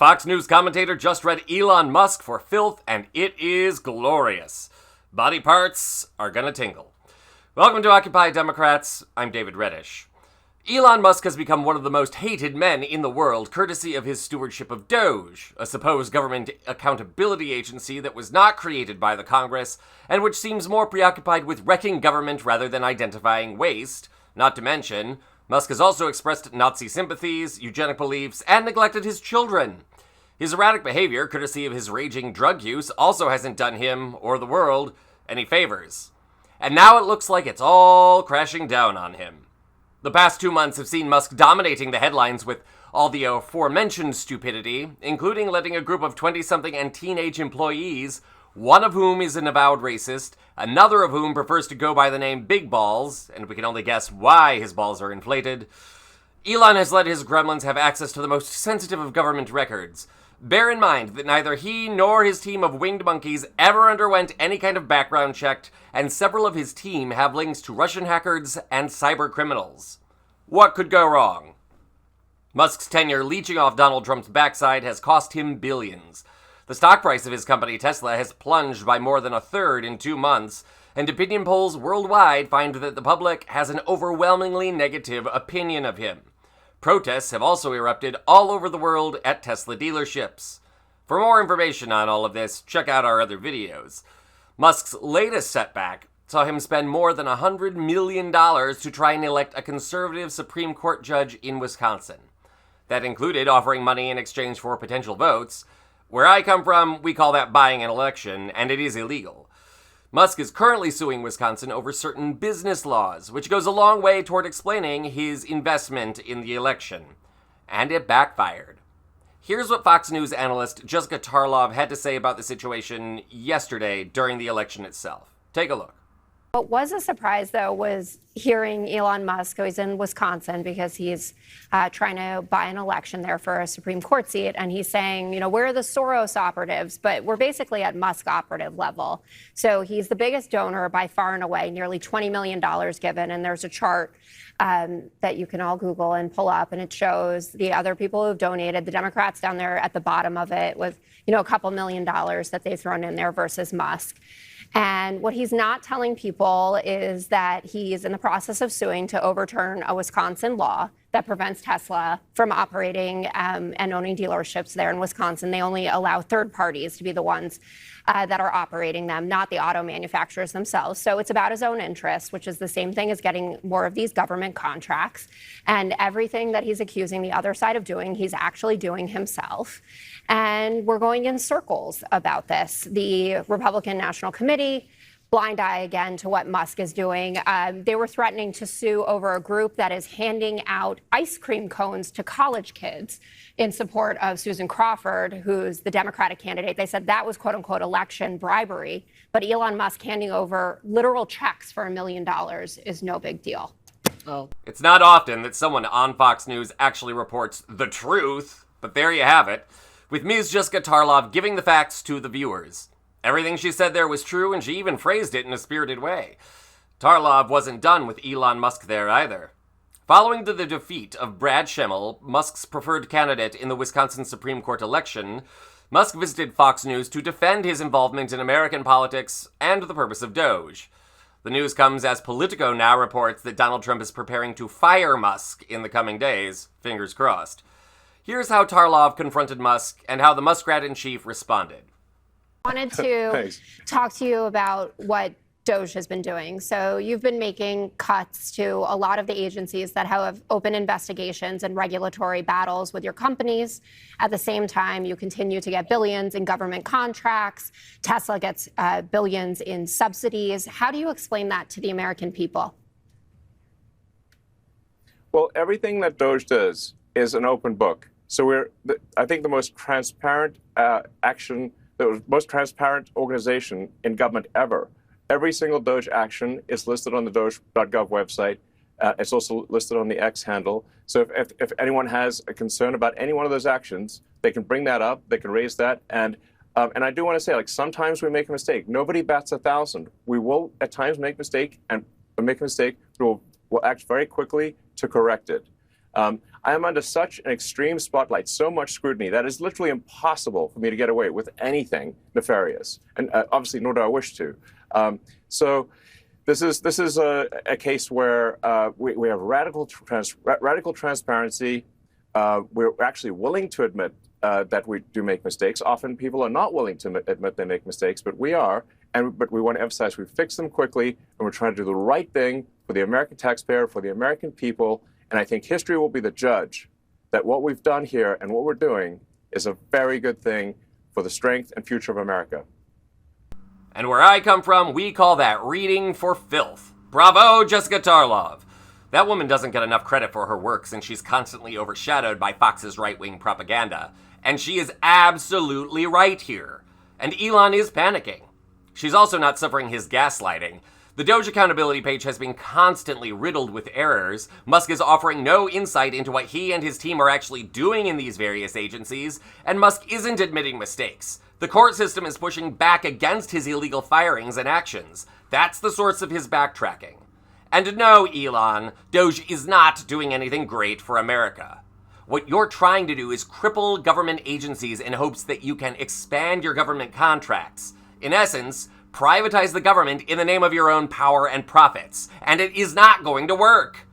Fox News commentator just read Elon Musk for filth, and it is glorious. Body parts are gonna tingle. Welcome to Occupy Democrats. I'm David Reddish. Elon Musk has become one of the most hated men in the world, courtesy of his stewardship of Doge, a supposed government accountability agency that was not created by the Congress, and which seems more preoccupied with wrecking government rather than identifying waste. Not to mention, Musk has also expressed Nazi sympathies, eugenic beliefs, and neglected his children. His erratic behavior, courtesy of his raging drug use, also hasn't done him, or the world, any favors. And now it looks like it's all crashing down on him. The past 2 months have seen Musk dominating the headlines with all the aforementioned stupidity, including letting a group of 20-something and teenage employees, one of whom is an avowed racist, another of whom prefers to go by the name Big Balls, and we can only guess why his balls are inflated. Elon has let his gremlins have access to the most sensitive of government records. Bear in mind that neither he nor his team of winged monkeys ever underwent any kind of background check, and several of his team have links to Russian hackers and cyber criminals. What could go wrong? Musk's tenure leeching off Donald Trump's backside has cost him billions. The stock price of his company Tesla has plunged by more than a third in 2 months, and opinion polls worldwide find that the public has an overwhelmingly negative opinion of him. Protests have also erupted all over the world at Tesla dealerships. For more information on all of this, check out our other videos. Musk's latest setback saw him spend more than $100 million to try and elect a conservative Supreme Court judge in Wisconsin. That included offering money in exchange for potential votes. Where I come from, we call that buying an election, and it is illegal. Musk is currently suing Wisconsin over certain business laws, which goes a long way toward explaining his investment in the election. And it backfired. Here's what Fox News analyst Jessica Tarlov had to say about the situation yesterday during the election itself. Take a look. What was a surprise, though, was hearing Elon Musk, who is in Wisconsin because he's trying to buy an election there for a Supreme Court seat. And he's saying, we're the Soros operatives, but we're basically at Musk operative level. So he's the biggest donor by far and away, nearly $20 million given. And there's a chart that you can all Google and pull up, and it shows the other people who've donated. The Democrats down there at the bottom of it with, a couple $1 million that they've thrown in there versus Musk. And what he's not telling people is that he's in the process of suing to overturn a Wisconsin law that prevents Tesla from operating and owning dealerships there in Wisconsin. They only allow third parties to be the ones that are operating them, not the auto manufacturers themselves. So it's about his own interest, which is the same thing as getting more of these government contracts. And everything that he's accusing the other side of doing, he's actually doing himself. And we're going in circles about this. The Republican National Committee, blind eye again to what Musk is doing. They were threatening to sue over a group that is handing out ice cream cones to college kids in support of Susan Crawford, who's the Democratic candidate. They said that was, quote unquote, election bribery. But Elon Musk handing over literal checks for $1 million is no big deal. Oh. It's not often that someone on Fox News actually reports the truth, but there you have it, with Ms. Jessica Tarlov giving the facts to the viewers. Everything she said there was true, and she even phrased it in a spirited way. Tarlov wasn't done with Elon Musk there either. Following the defeat of Brad Schemmel, Musk's preferred candidate in the Wisconsin Supreme Court election, Musk visited Fox News to defend his involvement in American politics and the purpose of Doge. The news comes as Politico now reports that Donald Trump is preparing to fire Musk in the coming days, fingers crossed. Here's how Tarlov confronted Musk and how the Muskrat-in-Chief responded. I wanted to talk to you about what Doge has been doing. So you've been making cuts to a lot of the agencies that have open investigations and regulatory battles with your companies. At the same time, you continue to get billions in government contracts. Tesla gets billions in subsidies. How do you explain that to the American people? Well, everything that Doge does is an open book. So I think the most transparent the most transparent organization in government ever. Every single Doge action is listed on the Doge.gov website. It's also listed on the X handle. So if anyone has a concern about any one of those actions, they can bring that up, they can raise that. And I do want to say, sometimes we make a mistake. Nobody bats 1,000. We will at times make a mistake, but we'll act very quickly to correct it. I am under such an extreme spotlight, so much scrutiny, that it's literally impossible for me to get away with anything nefarious. And obviously, nor do I wish to. So this is a case where we have radical transparency. We're actually willing to admit that we do make mistakes. Often people are not willing to admit they make mistakes, but we are. But we want to emphasize we fix them quickly, and we're trying to do the right thing for the American taxpayer, for the American people. And I think history will be the judge that what we've done here and what we're doing is a very good thing for the strength and future of America. And where I come from, we call that reading for filth. Bravo, Jessica Tarlov. That woman doesn't get enough credit for her work since she's constantly overshadowed by Fox's right-wing propaganda. And she is absolutely right here. And Elon is panicking. She's also not suffering his gaslighting. The Doge accountability page has been constantly riddled with errors. Musk is offering no insight into what he and his team are actually doing in these various agencies, and Musk isn't admitting mistakes. The court system is pushing back against his illegal firings and actions. That's the source of his backtracking. And no, Elon, Doge is not doing anything great for America. What you're trying to do is cripple government agencies in hopes that you can expand your government contracts. In essence, privatize the government in the name of your own power and profits. And it is not going to work.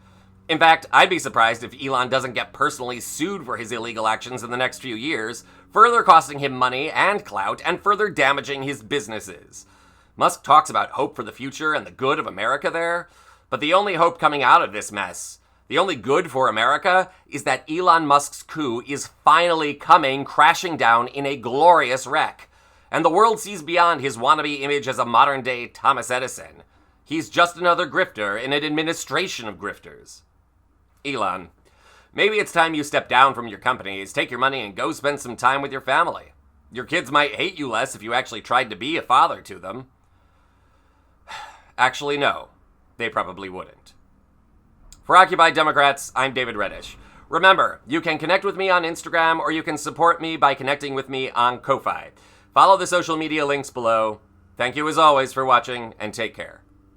In fact, I'd be surprised if Elon doesn't get personally sued for his illegal actions in the next few years, further costing him money and clout and further damaging his businesses. Musk talks about hope for the future and the good of America there, but the only hope coming out of this mess, the only good for America, is that Elon Musk's coup is finally coming crashing down in a glorious wreck. And the world sees beyond his wannabe image as a modern-day Thomas Edison. He's just another grifter in an administration of grifters. Elon, maybe it's time you step down from your companies, take your money, and go spend some time with your family. Your kids might hate you less if you actually tried to be a father to them. Actually, no. They probably wouldn't. For Occupy Democrats, I'm David Reddish. Remember, you can connect with me on Instagram, or you can support me by connecting with me on Ko-Fi. Follow the social media links below. Thank you as always for watching, and take care.